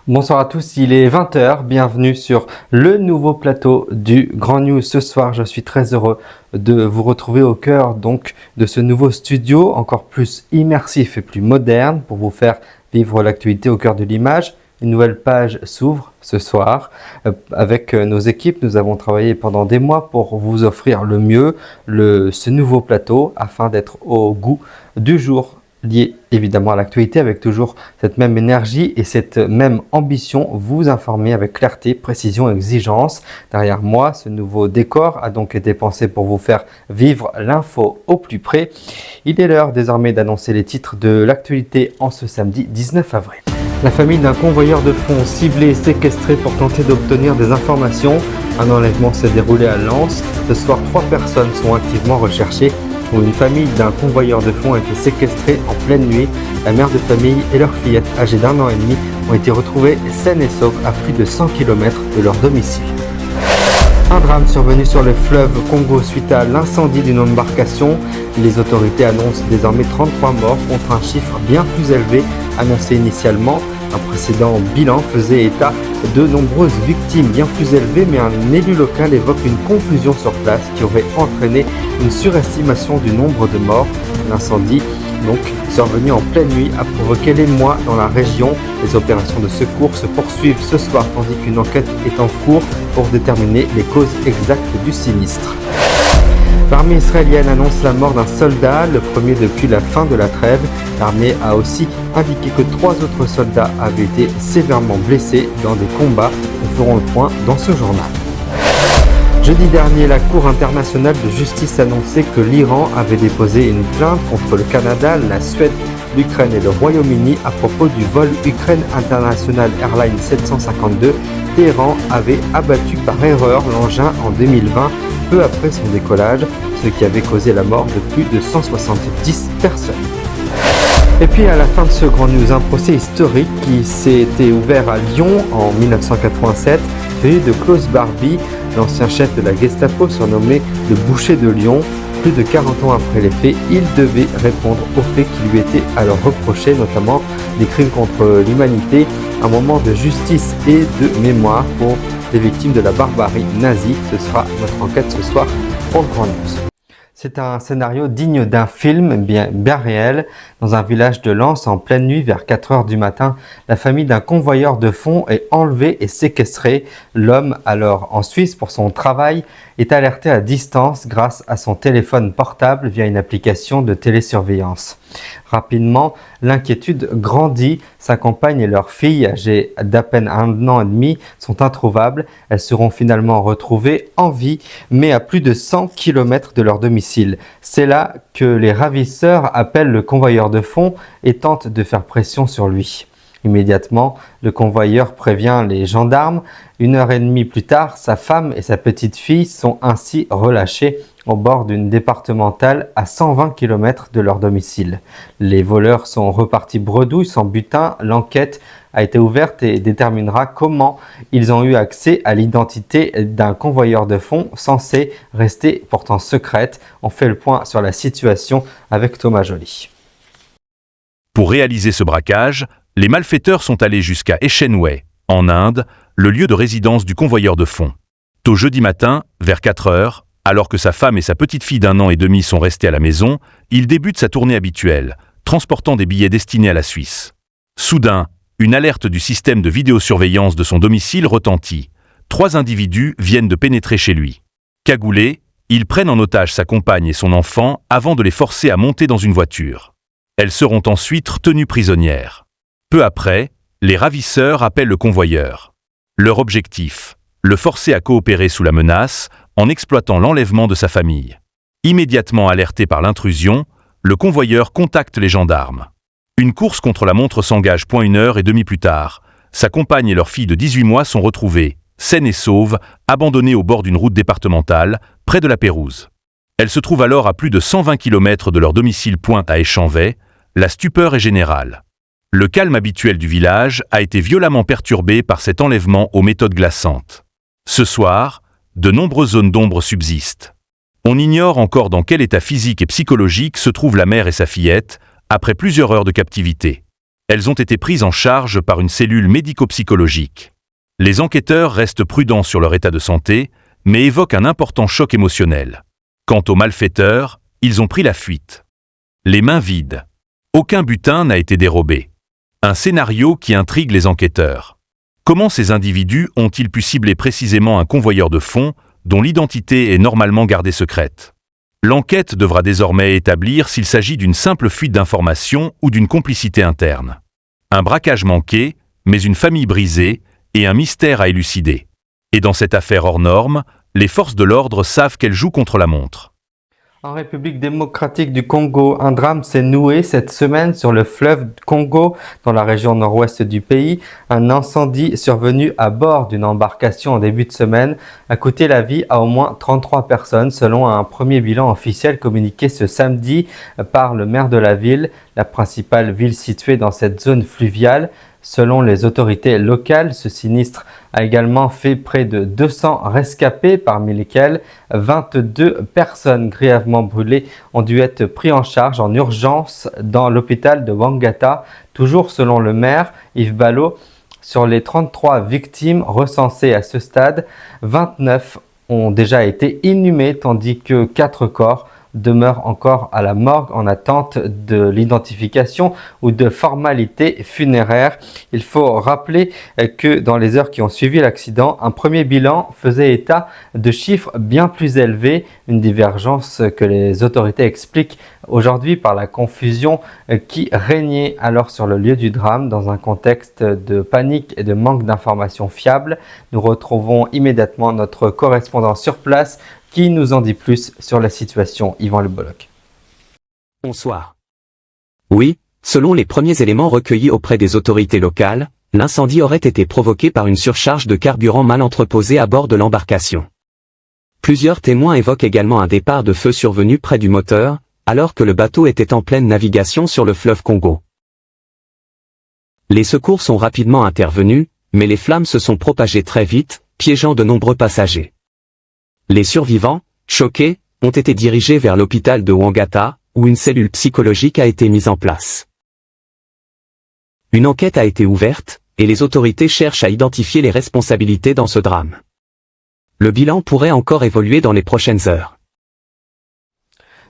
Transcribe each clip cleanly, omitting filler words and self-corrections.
Bonsoir à tous, il est 20 h, bienvenue sur le nouveau plateau du Grand News. Ce soir, je suis très heureux de vous retrouver au cœur donc de ce nouveau studio encore plus immersif et plus moderne pour vous faire vivre l'actualité au cœur de l'image. Une nouvelle page s'ouvre ce soir. Avec nos équipes, nous avons travaillé pendant des mois pour vous offrir le mieux, ce nouveau plateau afin d'être au goût du jour, lié évidemment à l'actualité avec toujours cette même énergie et cette même ambition, vous informer avec clarté, précision et exigence. Derrière moi, ce nouveau décor a donc été pensé pour vous faire vivre l'info au plus près. Il est l'heure désormais d'annoncer les titres de l'actualité en ce samedi 19 avril. La famille d'un convoyeur de fonds ciblé et séquestré pour tenter d'obtenir des informations. Un enlèvement s'est déroulé à Lens. Ce soir, 3 personnes sont activement recherchées. Une famille d'un convoyeur de fonds a été séquestrée en pleine nuit. La mère de famille et leur fillette, âgée d'1 an et demi, ont été retrouvées saines et sauves à plus de 100 km de leur domicile. Un drame survenu sur le fleuve Congo suite à l'incendie d'une embarcation. Les autorités annoncent désormais 33 morts contre un chiffre bien plus élevé annoncé initialement. Un précédent bilan faisait état de nombreuses victimes bien plus élevées, mais un élu local évoque une confusion sur place qui aurait entraîné une surestimation du nombre de morts. L'incendie, donc survenu en pleine nuit, a provoqué l'émoi dans la région. Les opérations de secours se poursuivent ce soir, tandis qu'une enquête est en cours pour déterminer les causes exactes du sinistre. L'armée israélienne annonce la mort d'un soldat, le premier depuis la fin de la trêve. L'armée a aussi indiqué que 3 autres soldats avaient été sévèrement blessés dans des combats. Nous ferons le point dans ce journal. Jeudi dernier, la Cour internationale de justice annonçait que l'Iran avait déposé une plainte contre le Canada, la Suède, l'Ukraine et le Royaume-Uni à propos du vol Ukraine International Airlines 752. Téhéran avait abattu par erreur l'engin en 2020, peu après son décollage, ce qui avait causé la mort de plus de 170 personnes. Et puis à la fin de ce grand news, un procès historique qui s'était ouvert à Lyon en 1987, celui de Klaus Barbie, l'ancien chef de la Gestapo surnommé le boucher de Lyon. Plus de 40 ans après les faits, il devait répondre aux faits qui lui étaient alors reprochés, notamment des crimes contre l'humanité, un moment de justice et de mémoire pour les victimes de la barbarie nazie. Ce sera notre enquête ce soir pour le Grand News. C'est un scénario digne d'un film bien réel. Dans un village de Lens, en pleine nuit, vers 4 h du matin, la famille d'un convoyeur de fonds est enlevée et séquestrée. L'homme, alors en Suisse pour son travail, est alerté à distance grâce à son téléphone portable via une application de télésurveillance. Rapidement, l'inquiétude grandit. Sa compagne et leur fille, âgées d'à peine 1 an et demi, sont introuvables. Elles seront finalement retrouvées en vie, mais à plus de 100 km de leur domicile. C'est là que les ravisseurs appellent le convoyeur de fonds et tentent de faire pression sur lui. Immédiatement, le convoyeur prévient les gendarmes. 1 h 30 plus tard, sa femme et sa petite fille sont ainsi relâchées au bord d'une départementale à 120 km de leur domicile. Les voleurs sont repartis bredouille sans butin. L'enquête a été ouverte et déterminera comment ils ont eu accès à l'identité d'un convoyeur de fonds censé rester pourtant secrète. On fait le point sur la situation avec Thomas Joly. Pour réaliser ce braquage, les malfaiteurs sont allés jusqu'à Echenway, en Inde, le lieu de résidence du convoyeur de fonds. Tôt jeudi matin, vers 4 h, alors que sa femme et sa petite fille d'1 an et demi sont restées à la maison, il débute sa tournée habituelle, transportant des billets destinés à la Suisse. Soudain, une alerte du système de vidéosurveillance de son domicile retentit. 3 individus viennent de pénétrer chez lui. Cagoulés, ils prennent en otage sa compagne et son enfant avant de les forcer à monter dans une voiture. Elles seront ensuite tenues prisonnières. Peu après, les ravisseurs appellent le convoyeur. Leur objectif, le forcer à coopérer sous la menace en exploitant l'enlèvement de sa famille. Immédiatement alerté par l'intrusion, le convoyeur contacte les gendarmes. Une course contre la montre s'engage. 1 h 30 plus tard, sa compagne et leur fille de 18 mois sont retrouvées, saines et sauves, abandonnées au bord d'une route départementale, près de la Pérouse. Elles se trouvent alors à plus de 120 km de leur domicile. À Échanvay, la stupeur est générale. Le calme habituel du village a été violemment perturbé par cet enlèvement aux méthodes glaçantes. Ce soir, de nombreuses zones d'ombre subsistent. On ignore encore dans quel état physique et psychologique se trouvent la mère et sa fillette, après plusieurs heures de captivité. Elles ont été prises en charge par une cellule médico-psychologique. Les enquêteurs restent prudents sur leur état de santé, mais évoquent un important choc émotionnel. Quant aux malfaiteurs, ils ont pris la fuite. Les mains vides. Aucun butin n'a été dérobé. Un scénario qui intrigue les enquêteurs. Comment ces individus ont-ils pu cibler précisément un convoyeur de fonds dont l'identité est normalement gardée secrète? L'enquête devra désormais établir s'il s'agit d'une simple fuite d'informations ou d'une complicité interne. Un braquage manqué, mais une famille brisée et un mystère à élucider. Et dans cette affaire hors norme, les forces de l'ordre savent qu'elles jouent contre la montre. En République démocratique du Congo, un drame s'est noué cette semaine sur le fleuve Congo, dans la région nord-ouest du pays. Un incendie survenu à bord d'une embarcation en début de semaine a coûté la vie à au moins 33 personnes, selon un premier bilan officiel communiqué ce samedi par le maire de la ville, la principale ville située dans cette zone fluviale. Selon les autorités locales, ce sinistre a également fait près de 200 rescapés, parmi lesquels 22 personnes grièvement brûlées ont dû être prises en charge en urgence dans l'hôpital de Wangata. Toujours selon le maire, Yves Ballot, sur les 33 victimes recensées à ce stade, 29 ont déjà été inhumés, tandis que 4 corps demeure encore à la morgue en attente de l'identification ou de formalités funéraires. Il faut rappeler que dans les heures qui ont suivi l'accident, un premier bilan faisait état de chiffres bien plus élevés, une divergence que les autorités expliquent aujourd'hui par la confusion qui régnait alors sur le lieu du drame dans un contexte de panique et de manque d'informations fiables. Nous retrouvons immédiatement notre correspondant sur place qui nous en dit plus sur la situation, Yvan Le Bolloc. Bonsoir. Oui, selon les premiers éléments recueillis auprès des autorités locales, l'incendie aurait été provoqué par une surcharge de carburant mal entreposée à bord de l'embarcation. Plusieurs témoins évoquent également un départ de feu survenu près du moteur, alors que le bateau était en pleine navigation sur le fleuve Congo. Les secours sont rapidement intervenus, mais les flammes se sont propagées très vite, piégeant de nombreux passagers. Les survivants, choqués, ont été dirigés vers l'hôpital de Wangata, où une cellule psychologique a été mise en place. Une enquête a été ouverte, et les autorités cherchent à identifier les responsabilités dans ce drame. Le bilan pourrait encore évoluer dans les prochaines heures.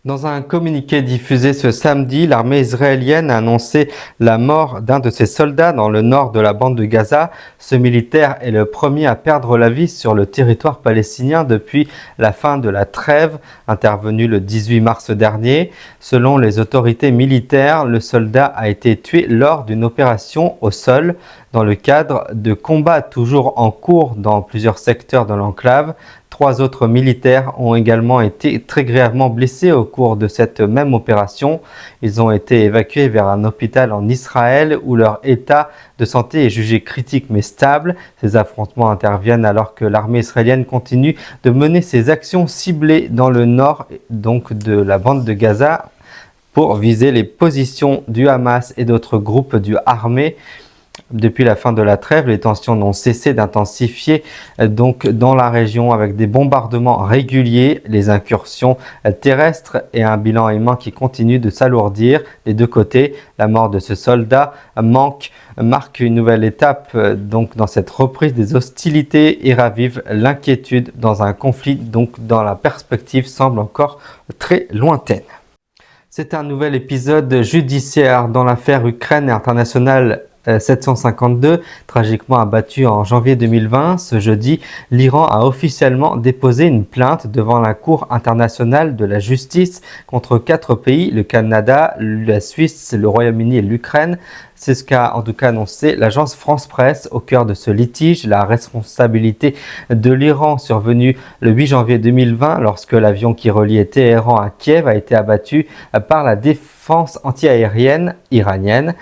Dans un communiqué diffusé ce samedi, l'armée israélienne a annoncé la mort d'un de ses soldats dans le nord de la bande de Gaza. Ce militaire est le premier à perdre la vie sur le territoire palestinien depuis la fin de la trêve, intervenue le 18 mars dernier. Selon les autorités militaires, le soldat a été tué lors d'une opération au sol, dans le cadre de combats toujours en cours dans plusieurs secteurs de l'enclave. 3 autres militaires ont également été très grièvement blessés au cours de cette même opération. Ils ont été évacués vers un hôpital en Israël où leur état de santé est jugé critique mais stable. Ces affrontements interviennent alors que l'armée israélienne continue de mener ses actions ciblées dans le nord donc de la bande de Gaza pour viser les positions du Hamas et d'autres groupes du armé. Depuis la fin de la trêve, les tensions n'ont cessé d'intensifier donc dans la région avec des bombardements réguliers, les incursions terrestres et un bilan humain qui continue de s'alourdir des deux côtés. La mort de ce soldat marque une nouvelle étape donc dans cette reprise des hostilités et ravive l'inquiétude dans un conflit donc dont la perspective semble encore très lointaine. C'est un nouvel épisode judiciaire dans l'affaire Ukraine internationale 752, tragiquement abattu en janvier 2020. Ce jeudi, l'Iran a officiellement déposé une plainte devant la Cour internationale de la justice contre 4 pays, le Canada, la Suisse, le Royaume-Uni et l'Ukraine. C'est ce qu'a en tout cas annoncé l'agence France Presse au cœur de ce litige. La responsabilité de l'Iran survenue le 8 janvier 2020 lorsque l'avion qui reliait Téhéran à Kiev a été abattu par la défense antiaérienne iranienne.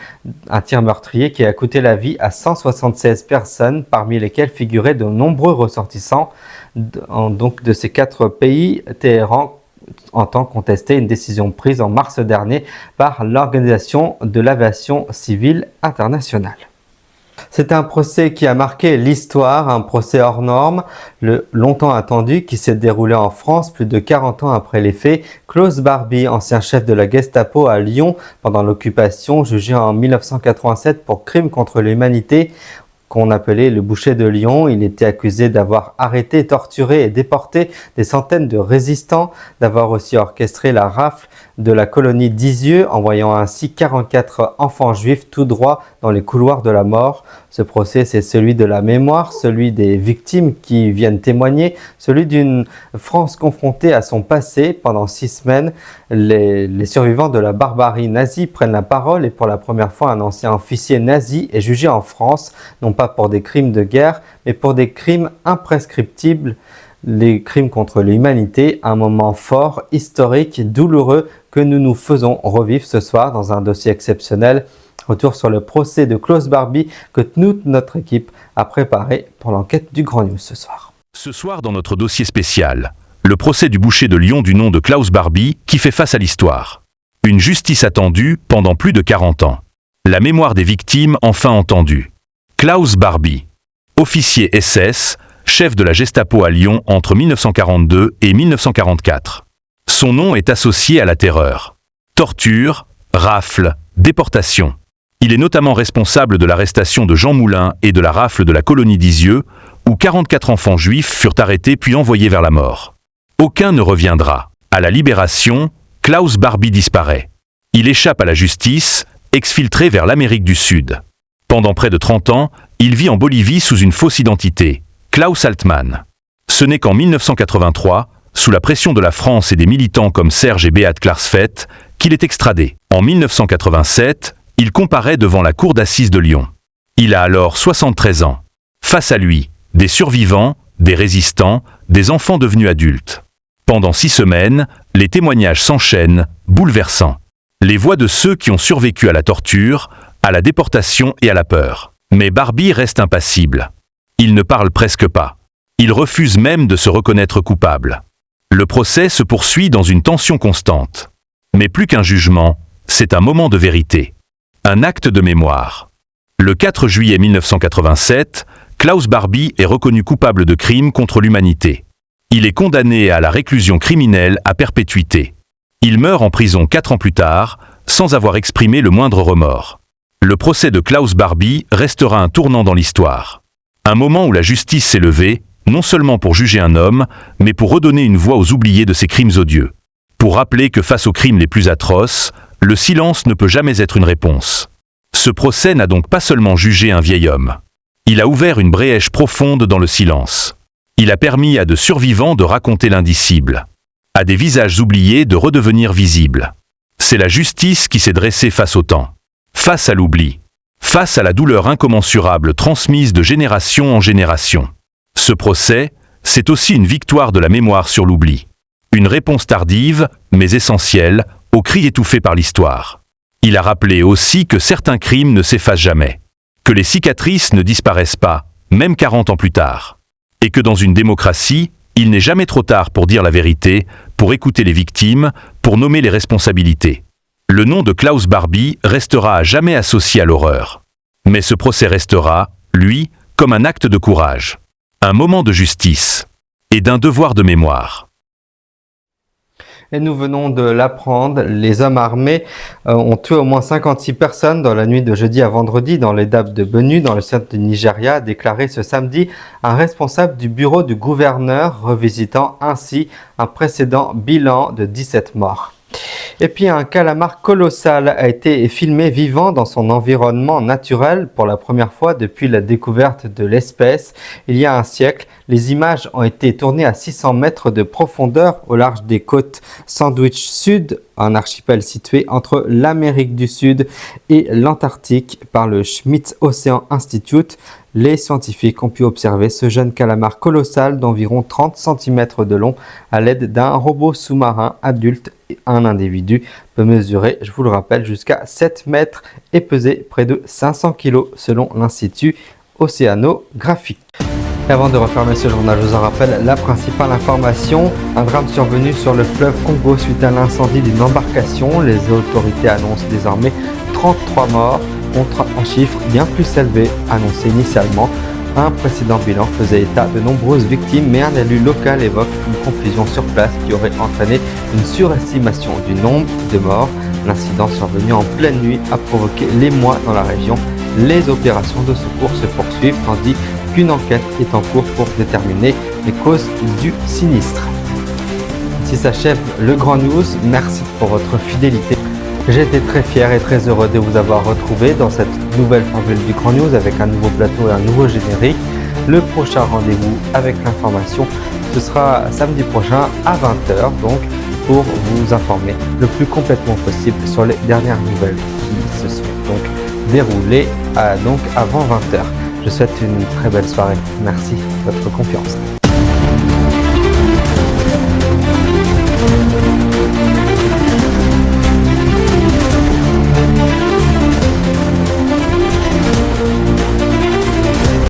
Un tir meurtrier qui a coûté la vie à 176 personnes, parmi lesquelles figuraient de nombreux ressortissants donc de ces 4 pays. Téhéran entend contester une décision prise en mars dernier par l'Organisation de l'aviation civile internationale. C'est un procès qui a marqué l'histoire, un procès hors norme, longtemps attendu, qui s'est déroulé en France plus de 40 ans après les faits. Klaus Barbie, ancien chef de la Gestapo à Lyon pendant l'occupation, jugé en 1987 pour crime contre l'humanité, qu'on appelait le boucher de Lyon. Il était accusé d'avoir arrêté, torturé et déporté des centaines de résistants, d'avoir aussi orchestré la rafle de la colonie d'Isieux, envoyant ainsi 44 enfants juifs tout droit dans les couloirs de la mort. Ce procès, c'est celui de la mémoire, celui des victimes qui viennent témoigner, celui d'une France confrontée à son passé. Pendant 6 semaines, les survivants de la barbarie nazie prennent la parole et pour la première fois, un ancien officier nazi est jugé en France, non pas pour des crimes de guerre, mais pour des crimes imprescriptibles, les crimes contre l'humanité, un moment fort, historique, douloureux que nous nous faisons revivre ce soir dans un dossier exceptionnel. Retour sur le procès de Klaus Barbie que toute notre équipe a préparé pour l'enquête du Grand News ce soir. Ce soir dans notre dossier spécial, le procès du boucher de Lyon du nom de Klaus Barbie qui fait face à l'histoire. Une justice attendue pendant plus de 40 ans. La mémoire des victimes enfin entendue. Klaus Barbie, officier SS, chef de la Gestapo à Lyon entre 1942 et 1944. Son nom est associé à la terreur. Torture, rafle, déportation. Il est notamment responsable de l'arrestation de Jean Moulin et de la rafle de la colonie d'Isieux, où 44 enfants juifs furent arrêtés puis envoyés vers la mort. Aucun ne reviendra. À la libération, Klaus Barbie disparaît. Il échappe à la justice, exfiltré vers l'Amérique du Sud. Pendant près de 30 ans, il vit en Bolivie sous une fausse identité, Klaus Altmann. Ce n'est qu'en 1983, sous la pression de la France et des militants comme Serge et Beat Klarsfeld, qu'il est extradé. En 1987, il comparaît devant la cour d'assises de Lyon. Il a alors 73 ans. Face à lui, des survivants, des résistants, des enfants devenus adultes. Pendant 6 semaines, les témoignages s'enchaînent, bouleversants. Les voix de ceux qui ont survécu à la torture, à la déportation et à la peur. Mais Barbie reste impassible. Il ne parle presque pas. Il refuse même de se reconnaître coupable. Le procès se poursuit dans une tension constante. Mais plus qu'un jugement, c'est un moment de vérité. Un acte de mémoire. Le 4 juillet 1987, Klaus Barbie est reconnu coupable de crimes contre l'humanité. Il est condamné à la réclusion criminelle à perpétuité. Il meurt en prison 4 ans plus tard, sans avoir exprimé le moindre remords. Le procès de Klaus Barbie restera un tournant dans l'histoire. Un moment où la justice s'est levée, non seulement pour juger un homme, mais pour redonner une voix aux oubliés de ces crimes odieux. Pour rappeler que face aux crimes les plus atroces, le silence ne peut jamais être une réponse. Ce procès n'a donc pas seulement jugé un vieil homme. Il a ouvert une brèche profonde dans le silence. Il a permis à de survivants de raconter l'indicible. À des visages oubliés de redevenir visibles. C'est la justice qui s'est dressée face au temps. Face à l'oubli. Face à la douleur incommensurable transmise de génération en génération. Ce procès, c'est aussi une victoire de la mémoire sur l'oubli. Une réponse tardive, mais essentielle, aux cris étouffés par l'histoire. Il a rappelé aussi que certains crimes ne s'effacent jamais. Que les cicatrices ne disparaissent pas, même 40 ans plus tard. Et que dans une démocratie, il n'est jamais trop tard pour dire la vérité, pour écouter les victimes, pour nommer les responsabilités. Le nom de Klaus Barbie restera à jamais associé à l'horreur. Mais ce procès restera, lui, comme un acte de courage. Un moment de justice. Et d'un devoir de mémoire. Et nous venons de l'apprendre, les hommes armés ont tué au moins 56 personnes dans la nuit de jeudi à vendredi dans les Dapes de Benue, dans le centre du Nigeria, a déclaré ce samedi un responsable du bureau du gouverneur, revisitant ainsi un précédent bilan de 17 morts. Et puis un calamar colossal a été filmé vivant dans son environnement naturel pour la première fois depuis la découverte de l'espèce. Il y a un siècle, les images ont été tournées à 600 mètres de profondeur au large des côtes Sandwich Sud, un archipel situé entre l'Amérique du Sud et l'Antarctique par le Schmidt Ocean Institute. Les scientifiques ont pu observer ce jeune calamar colossal d'environ 30 cm de long à l'aide d'un robot sous-marin adulte. Un individu peut mesurer, je vous le rappelle, jusqu'à 7 mètres et peser près de 500 kg selon l'Institut océanographique. Et avant de refermer ce journal, je vous en rappelle la principale information. Un drame survenu sur le fleuve Congo suite à l'incendie d'une embarcation. Les autorités annoncent désormais 33 morts. contre un chiffre bien plus élevé annoncé initialement. Un précédent bilan faisait état de nombreuses victimes, mais un élu local évoque une confusion sur place qui aurait entraîné une surestimation du nombre de morts. L'incident survenu en pleine nuit a provoqué l'émoi dans la région. Les opérations de secours se poursuivent tandis qu'une enquête est en cours pour déterminer les causes du sinistre. Ainsi s'achève le Grand News. Merci pour votre fidélité. J'ai été très fier et très heureux de vous avoir retrouvé dans cette nouvelle formule du Grand News avec un nouveau plateau et un nouveau générique. Le prochain rendez-vous avec l'information, ce sera samedi prochain à 20h, donc pour vous informer le plus complètement possible sur les dernières nouvelles qui se sont donc déroulées donc avant 20h. Je souhaite une très belle soirée. Merci de votre confiance.